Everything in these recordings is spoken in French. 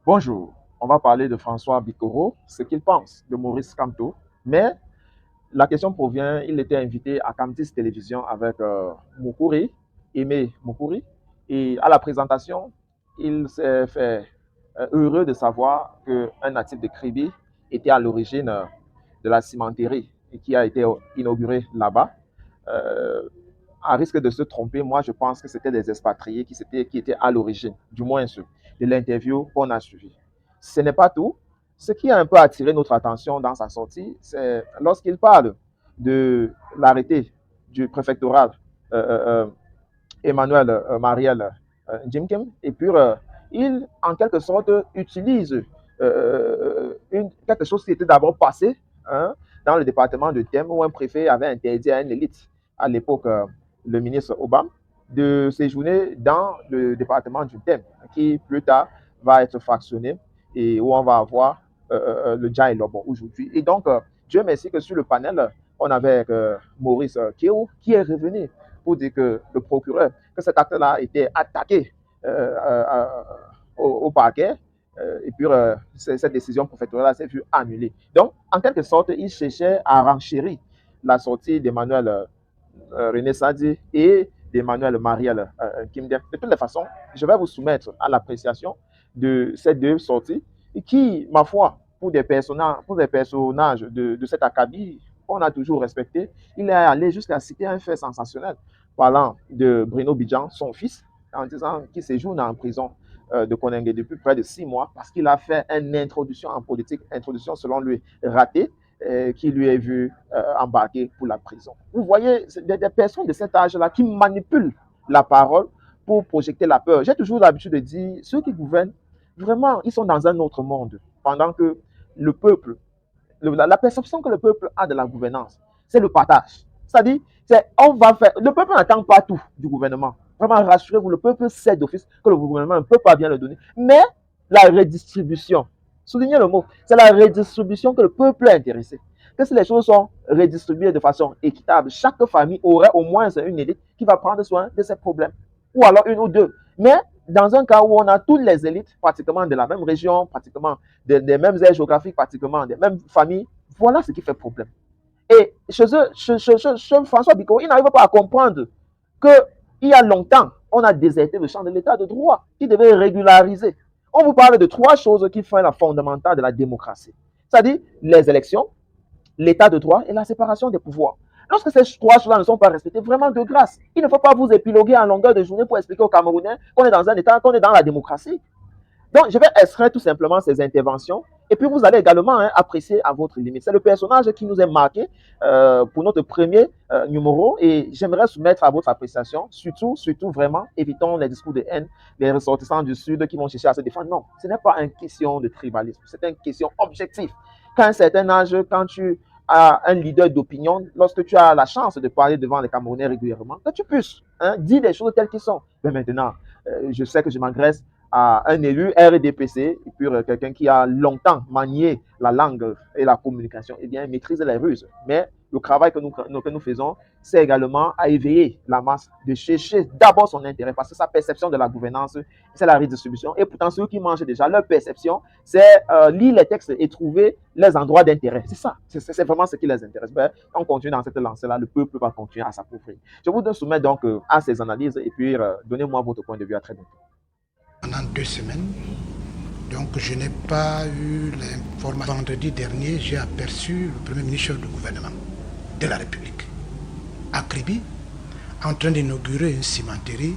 Bonjour, on va parler de François Bikoro, ce qu'il pense de Maurice Kamto, mais la question provient, il était invité à Camtis Télévision avec Mukuri, Aimé Mukuri, et à la présentation, il s'est fait heureux de savoir qu'un natif de Kribi était à l'origine de la cimenterie et qui a été inaugurée là-bas. Euh, à risque de se tromper, moi je pense que c'était des expatriés qui étaient à l'origine, du moins de l'interview qu'on a suivi. Ce n'est pas tout. Ce qui a un peu attiré notre attention dans sa sortie, c'est lorsqu'il parle de l'arrêté du préfectoral euh, euh, Emmanuel Mariel Jimkim, et puis il, en quelque sorte, utilise quelque chose qui était d'abord passé hein, dans le département de Thème, où un préfet avait interdit à une élite, à l'époque, le ministre Obama, de séjourner dans le département du Thème, qui plus tard va être fractionné et où on va avoir le Dja et Lobo aujourd'hui. Et donc, Dieu merci que sur le panel, on avait Maurice Kéo qui est revenu pour dire que le procureur, que cet acte-là a été attaqué au parquet, et puis cette décision préfectorale s'est vue annulée. Donc, en quelque sorte, il cherchait à renchérir la sortie d'Emmanuel René Sadi et d'Emmanuel Mariel Kimden. De toutes les façons, je vais vous soumettre à l'appréciation de ces deux sorties qui, ma foi, pour des personnages de cet acabit, on a toujours respecté. Il est allé jusqu'à citer un fait sensationnel parlant de Bruno Bidjan, son fils, en disant qu'il séjourne en prison de Koningé depuis près de 6 mois parce qu'il a fait une introduction en politique, introduction selon lui ratée, qui lui est vu embarquer pour la prison. Vous voyez, des personnes de cet âge-là qui manipulent la parole pour projeter la peur. J'ai toujours l'habitude de dire, ceux qui gouvernent, vraiment, ils sont dans un autre monde, pendant que le peuple, la perception que le peuple a de la gouvernance, c'est le partage. C'est-à-dire, on va faire. Le peuple n'attend pas tout du gouvernement. Vraiment, rassurez-vous, le peuple sait d'office que le gouvernement ne peut pas bien le donner. Mais la redistribution, soulignez le mot, c'est la redistribution que le peuple est intéressé. Que si les choses sont redistribuées de façon équitable, chaque famille aurait au moins une élite qui va prendre soin de ses problèmes. Ou alors une ou deux. Mais dans un cas où on a toutes les élites pratiquement de la même région, pratiquement des mêmes aires géographiques, pratiquement des mêmes familles, voilà ce qui fait problème. Et chez François Bicot, il n'arrive pas à comprendre qu'il y a longtemps, on a déserté le champ de l'état de droit qui devait régulariser. On vous parle de trois choses qui font la fondamentale de la démocratie. C'est-à-dire les élections, l'état de droit et la séparation des pouvoirs. Lorsque ces trois choses-là ne sont pas respectées, vraiment de grâce, il ne faut pas vous épiloguer en longueur de journée pour expliquer aux Camerounais qu'on est dans un état, qu'on est dans la démocratie. Donc, je vais extraire tout simplement ces interventions et puis vous allez également apprécier à votre limite. C'est le personnage qui nous est marqué pour notre premier numéro et j'aimerais soumettre à votre appréciation, surtout vraiment, évitons les discours de haine, les ressortissants du Sud qui vont chercher à se défendre. Non, ce n'est pas une question de tribalisme, c'est une question objective. Qu'à un certain âge, quand tu as un leader d'opinion, lorsque tu as la chance de parler devant les Camerounais régulièrement, que tu puisses dire les choses telles qu'elles sont. Mais maintenant, je sais que je m'engraisse à un élu RDPC, et puis quelqu'un qui a longtemps manié la langue et la communication, eh bien, maîtrise les ruses. Mais le travail que nous faisons, c'est également à éveiller la masse, de chercher d'abord son intérêt, parce que sa perception de la gouvernance, c'est la redistribution. Et pourtant, ceux qui mangent déjà, leur perception, c'est lire les textes et trouver les endroits d'intérêt. C'est ça, c'est vraiment ce qui les intéresse. Ben, on continue dans cette lancée-là, le peuple va continuer à s'approprier. Je vous soumets donc à ces analyses et puis donnez-moi votre point de vue. À très bientôt. Pendant 2 semaines, donc je n'ai pas eu l'information. Vendredi dernier, j'ai aperçu le premier ministre du gouvernement de la République à Kribi, en train d'inaugurer une cimenterie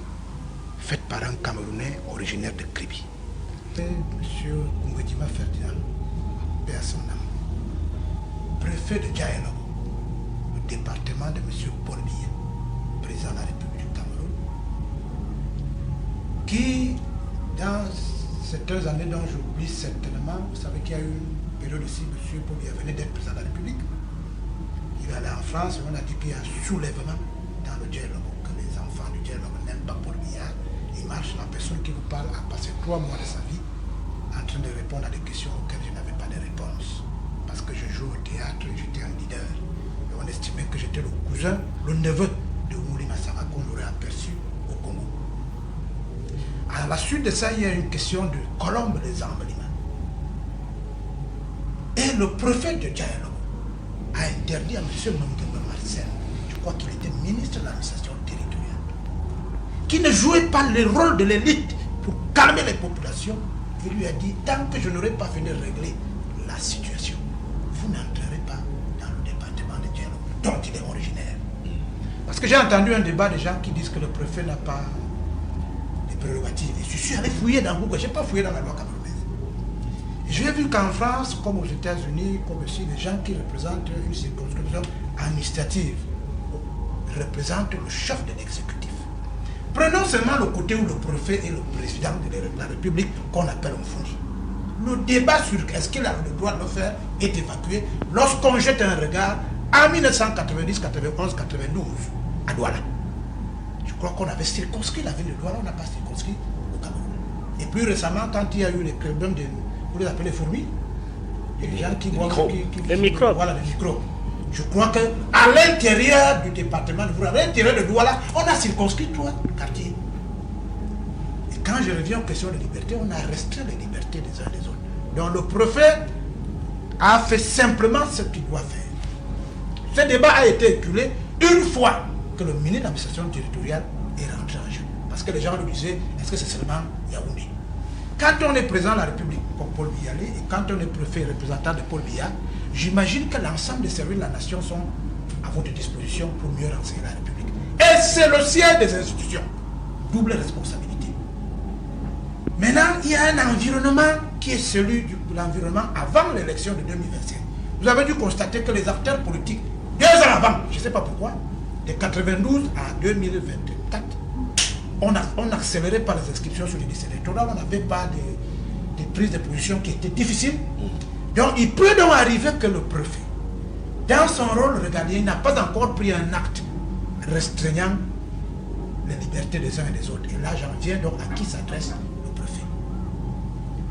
faite par un Camerounais originaire de Kribi. Monsieur Koungedima Ferdinand, paix à son âme, préfet de Djaïlobo, le département de monsieur Paul Biya, président de la République du Cameroun, qui, dans ces 2 années dont j'oublie certainement, vous savez qu'il y a eu une période aussi, M. Paubiya venait d'être président de la République. Il est allé en France, on a dit qu'il y a un soulèvement dans le Djaïlobo, que les enfants du Djaïlobo n'aiment pas Paubiya. Il marche, la personne qui vous parle a passé 3 mois de sa vie en train de répondre à des questions auxquelles je n'avais pas de réponse. Parce que je joue au théâtre, j'étais un leader. Et on estimait que j'étais le cousin, le neveu de Mouli Massara qu'on aurait aperçu au Congo. À la suite de ça, il y a une question de Colombe des Embléments. Et le préfet de Dialogue a interdit à M. Mangaba Marcel, je crois qu'il était ministre de l'administration territoriale, qui ne jouait pas le rôle de l'élite pour calmer les populations, il lui a dit, tant que je n'aurai pas fini de régler la situation, vous n'entrerez pas dans le département de Dialogue, dont il est originaire. Parce que j'ai entendu un débat de gens qui disent que le préfet n'a pas de prérogatives. Et je suis allé fouiller dans Google, je n'ai pas fouillé dans la loi camerounaise. J'ai vu qu'en France, comme aux États-Unis, comme aussi les gens qui représentent une circonscription administrative représentent le chef de l'exécutif. Prenons seulement le côté où le préfet est le président de la République qu'on appelle un fourni. Le débat sur est-ce qu'il a le droit de le faire est évacué lorsqu'on jette un regard en 1990, 91, 92 à Douala. Je crois qu'on avait circonscrit la ville de Douala, on n'a pas circonscrit le Cameroun. Et plus récemment, quand il y a eu les problèmes de, vous les appelez fourmis, les gens qui voient les microbes. Voilà, les microbes. Je crois qu'à l'intérieur du département de Douala, à l'intérieur de Douala, on a circonscrit 3 quartiers. Et quand je reviens aux questions de liberté, on a restreint les libertés des uns et des autres. Donc le préfet a fait simplement ce qu'il doit faire. Ce débat a été éculé une fois que le ministre de l'administration territoriale est rentré en jeu. Parce que les gens lui disaient, est-ce que c'est seulement Yaoundé? Quand on est président de la République, comme Paul Biya, et quand on est préfet représentant de Paul Biya, j'imagine que l'ensemble des services de la nation sont à votre disposition pour mieux renseigner la République. Et c'est le siège des institutions. Double responsabilité. Maintenant, il y a un environnement qui est celui de l'environnement avant l'élection de 2025. Vous avez dû constater que les acteurs politiques, 2 ans avant, je ne sais pas pourquoi, de 92 à 2024, on accélérait pas les inscriptions sur les listes électorales, on n'avait pas de prise de position qui étaient difficiles. Donc il peut donc arriver que le préfet, dans son rôle régalien, n'a pas encore pris un acte restreignant les libertés des uns et des autres. Et là, j'en viens donc à qui s'adresse le préfet.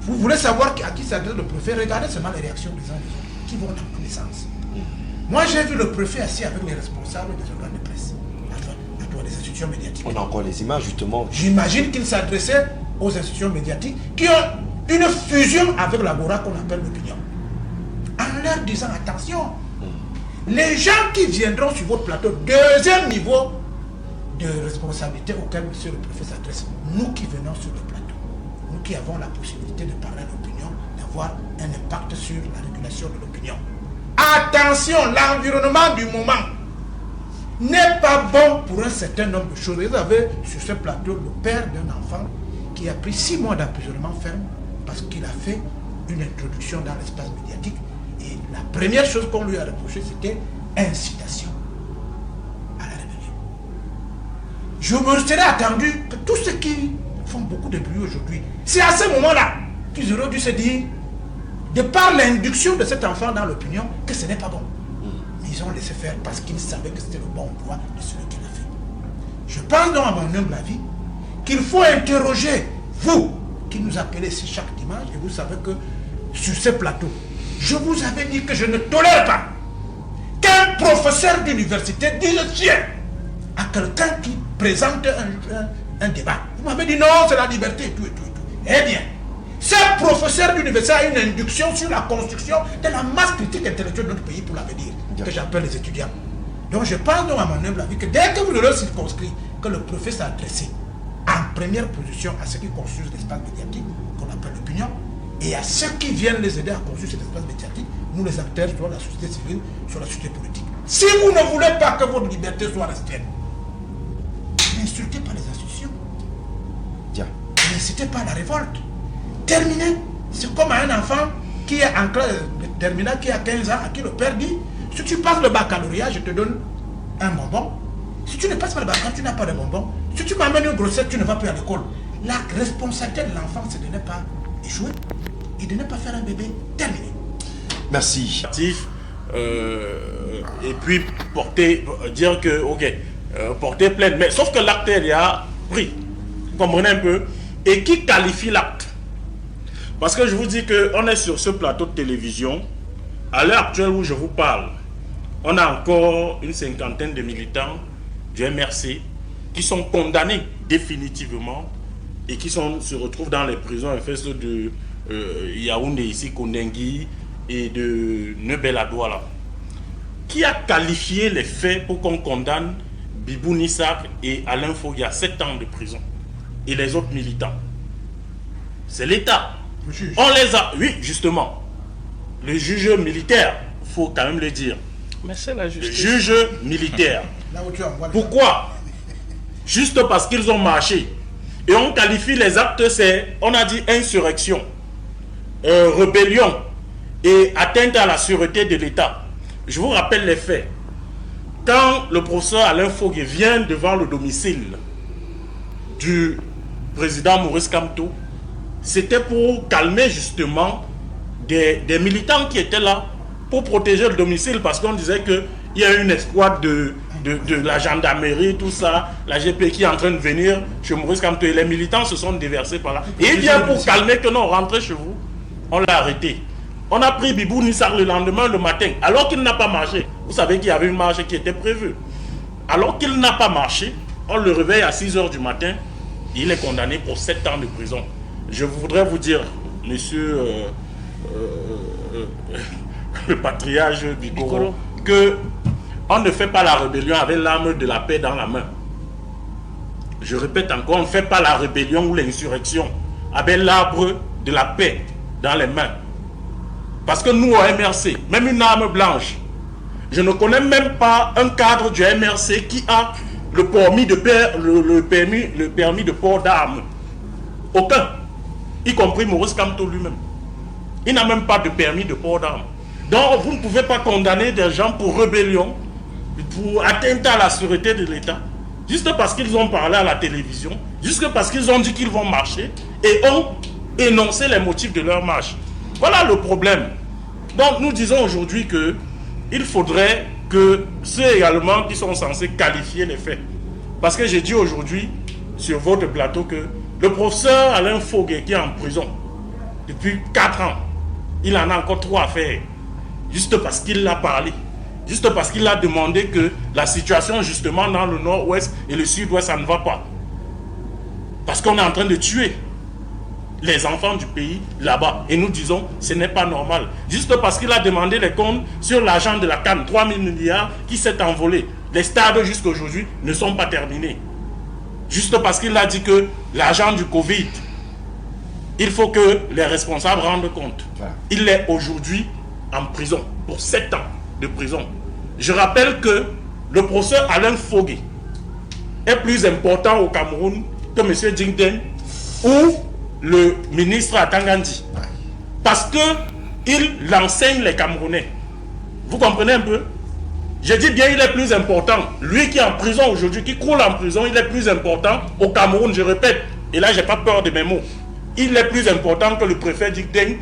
Vous voulez savoir à qui s'adresse le préfet? Regardez seulement les réactions des uns et des autres, qui vont dans tous les sens. Moi, j'ai vu le préfet assis avec les responsables des organes de presse, des institutions médiatiques. On a encore les images, justement. J'imagine qu'il s'adressait aux institutions médiatiques qui ont une fusion avec l'agora qu'on appelle l'opinion. En leur disant, attention, les gens qui viendront sur votre plateau, deuxième niveau de responsabilité auquel monsieur le préfet s'adresse, nous qui venons sur le plateau, nous qui avons la possibilité de parler à l'opinion, d'avoir un impact sur la régulation de l'opinion. Attention, l'environnement du moment n'est pas bon pour un certain nombre de choses. Vous avez sur ce plateau le père d'un enfant qui a pris 6 mois d'emprisonnement ferme parce qu'il a fait une introduction dans l'espace médiatique. Et la première chose qu'on lui a reproché, c'était incitation à la rébellion. Je me serais attendu que tous ceux qui font beaucoup de bruit aujourd'hui, c'est à ce moment-là qu'ils auraient dû se dire, de par l'induction de cet enfant dans l'opinion, que ce n'est pas bon. Mais ils ont laissé faire parce qu'ils savaient que c'était le bon droit de celui qui l'a fait. Je pense donc à mon humble avis qu'il faut interroger vous qui nous appelez ici chaque dimanche, et vous savez que sur ce plateau, je vous avais dit que je ne tolère pas qu'un professeur d'université dise tiens à quelqu'un qui présente un débat. Vous m'avez dit non, c'est la liberté et tout et tout et tout. Eh bien, ce professeur d'université a une induction sur la construction de la masse critique intellectuelle de notre pays pour l'avenir, que j'appelle les étudiants. Donc je pense donc à mon humble avis que dès que vous aurez circonscrit que le professeur s'est adressé en première position à ceux qui construisent l'espace médiatique, qu'on appelle l'opinion, et à ceux qui viennent les aider à construire cet espace médiatique, nous les acteurs, soit la société civile, soit la société politique. Si vous ne voulez pas que votre liberté soit restreinte, n'insultez pas les institutions. N'incitez pas à la révolte. Terminez. C'est comme un enfant qui est en classe de terminale, qui a 15 ans, à qui le père dit, si tu passes le baccalauréat, je te donne un bonbon. Si tu ne passes pas le baccalauréat, tu n'as pas de bonbon. Si tu m'amènes une grossette, tu ne vas plus à l'école. La responsabilité de l'enfant, c'est de ne pas échouer et de ne pas faire un bébé. Terminé. Merci. Et puis dire que, ok, porter plainte. Mais sauf que l'acte, il y a pris. Vous comprenez un peu? Et qui qualifie l'acte? Parce que je vous dis qu'on est sur ce plateau de télévision. À l'heure actuelle où je vous parle, on a encore une 50aine de militants du MRC qui sont condamnés définitivement et qui se retrouvent dans les prisons FS de Yaoundé, ici, Kondengui, et de Nebel-Adouala. Qui a qualifié les faits pour qu'on condamne Bibou Nissak et Alain Fogui à 7 ans de prison et les autres militants? C'est l'État. On les a... Oui, justement. Le juge militaire, il faut quand même le dire. Mais c'est la justice. Le juge militaire. Pourquoi? Juste parce qu'ils ont marché. Et on qualifie les actes, c'est, on a dit insurrection, rébellion et atteinte à la sûreté de l'État. Je vous rappelle les faits. Quand le professeur Alain Fogui vient devant le domicile du président Maurice Kamto, c'était pour calmer justement des militants qui étaient là pour protéger le domicile, parce qu'on disait qu'il y a une escouade de la gendarmerie, tout ça, la GP qui est en train de venir chez Maurice Kamto, et les militants se sont déversés par là. Et il vient pour calmer que non, rentrez chez vous. On l'a arrêté. On a pris Bibou Nissak le lendemain, le matin, alors qu'il n'a pas marché. Vous savez qu'il y avait une marche qui était prévue. Alors qu'il n'a pas marché, on le réveille à 6 h du matin, il est condamné pour 7 ans de prison. Je voudrais vous dire, monsieur le patriarche Bikoro, que on ne fait pas la rébellion avec l'arme de la paix dans la main. Je répète encore, on ne fait pas la rébellion ou l'insurrection avec l'arbre de la paix dans les mains. Parce que nous, au MRC, même une arme blanche, je ne connais même pas un cadre du MRC qui a le permis de port d'armes. Aucun. Y compris Maurice Kamto lui-même. Il n'a même pas de permis de port d'armes. Donc, vous ne pouvez pas condamner des gens pour rébellion, pour atteinte à la sûreté de l'État, juste parce qu'ils ont parlé à la télévision, juste parce qu'ils ont dit qu'ils vont marcher et ont énoncé les motifs de leur marche. Voilà le problème. Donc, nous disons aujourd'hui qu'il faudrait que ceux également qui sont censés qualifier les faits. Parce que j'ai dit aujourd'hui, sur votre plateau, que le professeur Alain Fogui, qui est en prison depuis 4 ans, il en a encore 3 à faire. Juste parce qu'il a parlé. Juste parce qu'il a demandé que la situation justement dans le nord-ouest et le sud-ouest, ça ne va pas. Parce qu'on est en train de tuer les enfants du pays là-bas. Et nous disons, ce n'est pas normal. Juste parce qu'il a demandé les comptes sur l'argent de la CAN, 3 000 milliards qui s'est envolé. Les stades jusqu'à aujourd'hui ne sont pas terminés. Juste parce qu'il a dit que l'argent du Covid, il faut que les responsables rendent compte. Il est aujourd'hui en prison pour 7 ans de prison. Je rappelle que le professeur Alain Fogui est plus important au Cameroun que M. Dingden ou le ministre Atangandi. Parce qu'il enseigne les Camerounais. Vous comprenez un peu? Je dis bien, il est plus important. Lui qui est en prison aujourd'hui, qui coule en prison, il est plus important au Cameroun, je répète. Et là, je n'ai pas peur de mes mots. Il est plus important que le préfet Dingden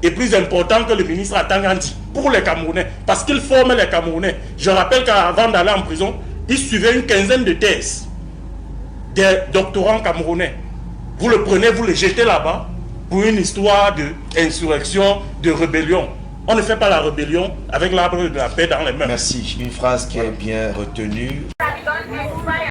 et plus important que le ministre Atangandi pour les Camerounais. Parce qu'il forme les Camerounais. Je rappelle qu'avant d'aller en prison, il suivait une quinzaine de thèses des doctorants camerounais. Vous le prenez, vous le jetez là-bas pour une histoire d'insurrection, de rébellion. On ne fait pas la rébellion avec l'arbre de la paix dans les mains. Merci. Une phrase qui est bien retenue.